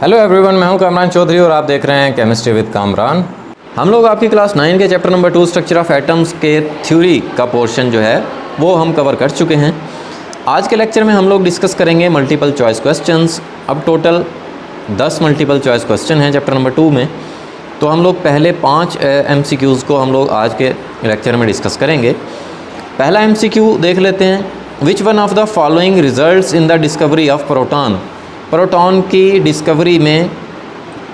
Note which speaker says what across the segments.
Speaker 1: Hello everyone, मैं हूं कामरान चौधरी और आप देख रहे हैं केमिस्ट्री विद कामरान। हम लोग आपकी क्लास 9 के chapter number 2 structure of atoms के थ्योरी का पोर्शन जो है वो हम कवर कर चुके हैं। आज के लेक्चर में हम लोग डिस्कस करेंगे मल्टीपल चॉइस क्वेश्चंस। अब टोटल 10 मल्टीपल चॉइस क्वेश्चन हैं चैप्टर नंबर 2 में, तो हम लोग पहले 5 MCQs को हम लोग आज के लेक्चर में डिस्कस करेंगे। पहला MCQ देख लेते हैं, विच one of the following results in the discovery of proton. Proton की डिस्कवरी में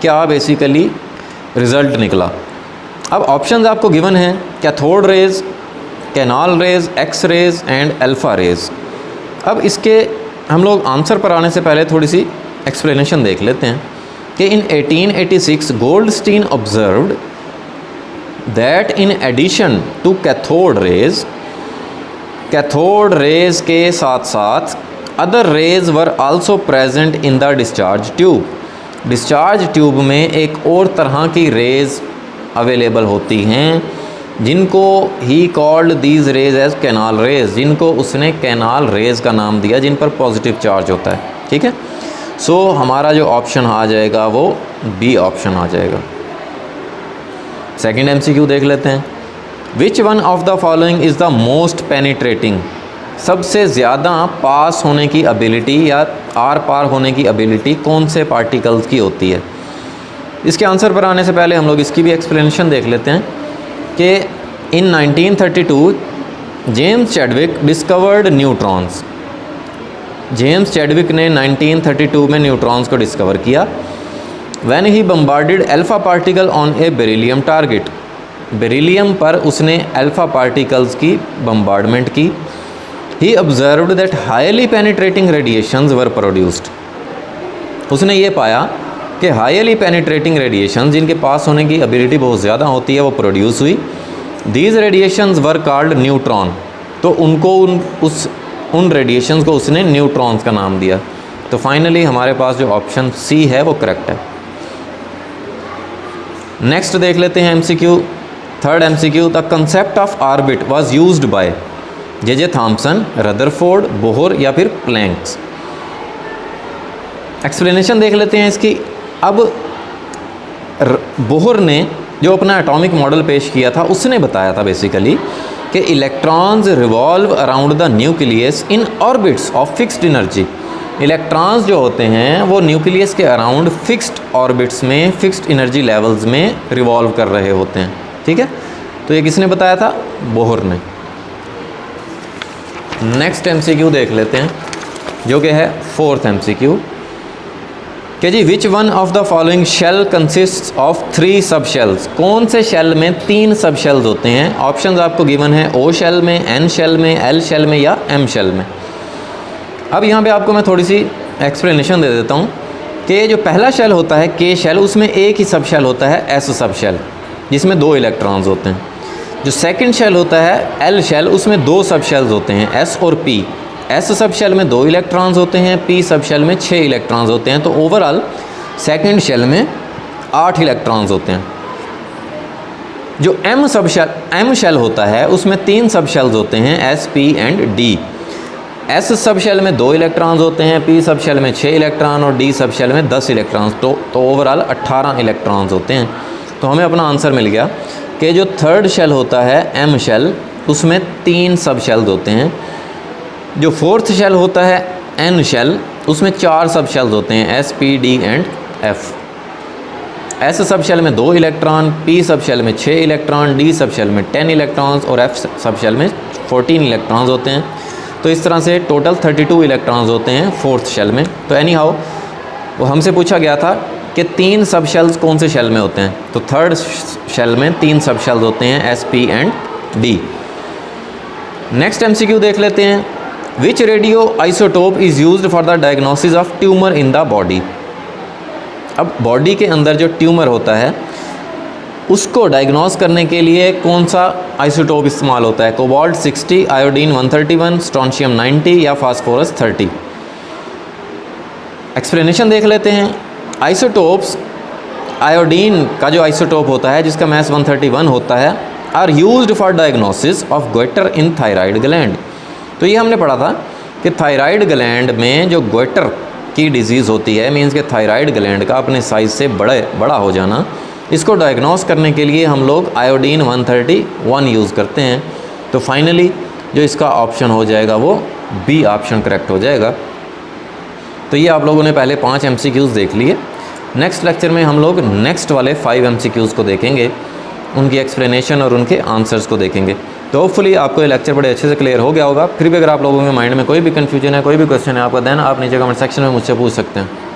Speaker 1: क्या बेसिकली रिज़ल्ट निकला। अब ऑप्शंस आपको गिवन हैं, cathode rays, canal rays, X rays and alpha rays. अब इसके हम लोग आंसर पर आने से पहले थोड़ी सी एक्सप्लेनेशन देख लेते हैं कि in 1886 Goldstein observed that in addition to cathode rays के साथ साथ other rays were also present in the discharge tube. Discharge tube में एक और तरह की रेज अवेलेबल होती हैं जिनको he called these rays as canal rays, जिनको उसने कैनाल रेज का नाम दिया, जिन पर पॉजिटिव चार्ज होता है। ठीक है, सो हमारा जो ऑप्शन आ जाएगा वो बी ऑप्शन आ जाएगा। सेकंड MCQ देख लेते हैं, विच one of the following is the most penetrating. सबसे ज़्यादा पास होने की एबिलिटी या आर पार होने की एबिलिटी कौन से पार्टिकल्स की होती है। इसके आंसर पर आने से पहले हम लोग इसकी भी एक्सप्लेनेशन देख लेते हैं कि इन 1932 James Chadwick discovered neutrons. James Chadwick ने 1932 में न्यूट्रॉन्स को डिस्कवर किया। When he bombarded alpha particle on A beryllium target. Beryllium पर उसने अल्फ़ा पार्टिकल्स की बम्बार्डमेंट की। He observed that highly penetrating radiations were produced. उसने ये पाया कि highly penetrating radiations, जिनके पास होने की एबिलिटी बहुत ज़्यादा होती है, वो प्रोड्यूस हुई। These radiations were called neutron. तो उनको उन रेडिएशंस को उसने न्यूट्रॉन्स का नाम दिया। तो फाइनली हमारे पास जो ऑप्शन सी है वो करेक्ट है। नेक्स्ट देख लेते हैं MCQ, third MCQ, the concept of orbit was used by J Thomson, Rutherford, Bohr या फिर प्लैंक्स। एक्सप्लेनेशन देख लेते हैं इसकी। अब बोहर ने जो अपना एटॉमिक मॉडल पेश किया था, उसने बताया था बेसिकली कि electrons revolve around the nucleus in orbits of fixed energy. Electrons जो होते हैं वो न्यूक्लियस के अराउंड फिक्स्ड ऑर्बिट्स में, फिक्स्ड एनर्जी लेवल्स में रिवॉल्व कर रहे होते हैं। ठीक है, तो ये किसने बताया था? बोहर ने। नेक्स्ट MCQ देख लेते हैं जो कि है फोर्थ MCQ कि जी which one of the following shell consists of 3 sub shells. कौन से शेल में 3 सब शेल्स होते हैं? ऑप्शंस आपको गिवन है, O शेल में, N शेल में, L शेल में या M शेल में। अब यहाँ पे आपको मैं थोड़ी सी एक्सप्लेनेशन दे देता हूँ कि जो पहला शेल होता है K शेल, उसमें एक ही सब शेल होता है S सब शेल, जिसमें 2 इलेक्ट्रॉन्स होते हैं। जो सेकंड शेल होता है L शेल, उसमें 2 सब शेल्स होते हैं, S और P। S सब शेल में 2 इलेक्ट्रॉन्स होते हैं, P सब शेल में 6 इलेक्ट्रॉन्स होते हैं। तो ओवरऑल सेकंड शेल में 8 इलेक्ट्रॉन्स होते हैं। जो M शेल होता है उसमें 3 सब शेल्स होते हैं, S, P and D। S subshell में 2 इलेक्ट्रॉन्स होते हैं, P सब शेल में 6 इलेक्ट्रॉन और D सब शेल में 10 इलेक्ट्रॉन्स। तो ओवरऑल 18 इलेक्ट्रॉन्स होते हैं। तो हमें अपना आंसर मिल गया कि जो थर्ड शेल होता है M शेल, उसमें 3 सब शेल्स होते हैं। जो फोर्थ शेल होता है N शेल, उसमें 4 सब शेल्स होते हैं, S, P, D and F। S subshell में 2 इलेक्ट्रॉन, P सब शेल में 6 इलेक्ट्रॉन, D सब शेल में 10 इलेक्ट्रॉन्स और F सब शेल में 14 इलेक्ट्रॉन्स होते हैं। तो इस तरह से टोटल 32 इलेक्ट्रॉन्स होते हैं फोर्थ शेल में। तो एनी हाउ वो हमसे पूछा गया था कि 3 सब शेल्स कौन से शेल में होते हैं। तो थर्ड शेल में 3 सब शेल्स होते हैं, S, P and D। Next MCQ देख लेते हैं, which radio isotope is used for the diagnosis of tumour in the body. अब बॉडी के अंदर जो ट्यूमर होता है उसको डायग्नोस करने के लिए कौन सा आइसोटोप इस्तेमाल होता है? कोबाल्ट 60, आयोडीन 131, स्ट्रोंशियम 90 या फास्फोरस 30। एक्सप्लेनेशन देख लेते हैं। आइसोटोप्स, आयोडीन का जो आइसोटोप होता है जिसका मास 131 होता है, are used for diagnosis of goitre in thyroid gland. तो ये हमने पढ़ा था कि थायराइड ग्लैंड में जो गोइटर की डिज़ीज़ होती है, मीन्स के थायराइड ग्लैंड का अपने साइज़ से बड़ा हो जाना, इसको डायग्नोस करने के लिए हम लोग आयोडीन 131 यूज़ करते हैं। तो फाइनली जो इसका ऑप्शन हो जाएगा वो बी ऑप्शन करेक्ट हो जाएगा। तो ये आप लोगों ने पहले 5 MCQs देख लिए। नेक्स्ट लेक्चर में हम लोग नेक्स्ट वाले 5 MCQs को देखेंगे, उनकी एक्सप्लेनेशन और उनके आंसर्स को देखेंगे। तो होपफुली आपको ये लेक्चर बड़े अच्छे से क्लियर हो गया होगा। फिर भी अगर आप लोगों के माइंड में कोई भी कन्फ्यूजन है, कोई भी क्वेश्चन है आपका, देन आप नीचे कमेंट सेक्शन में मुझसे पूछ सकते हैं।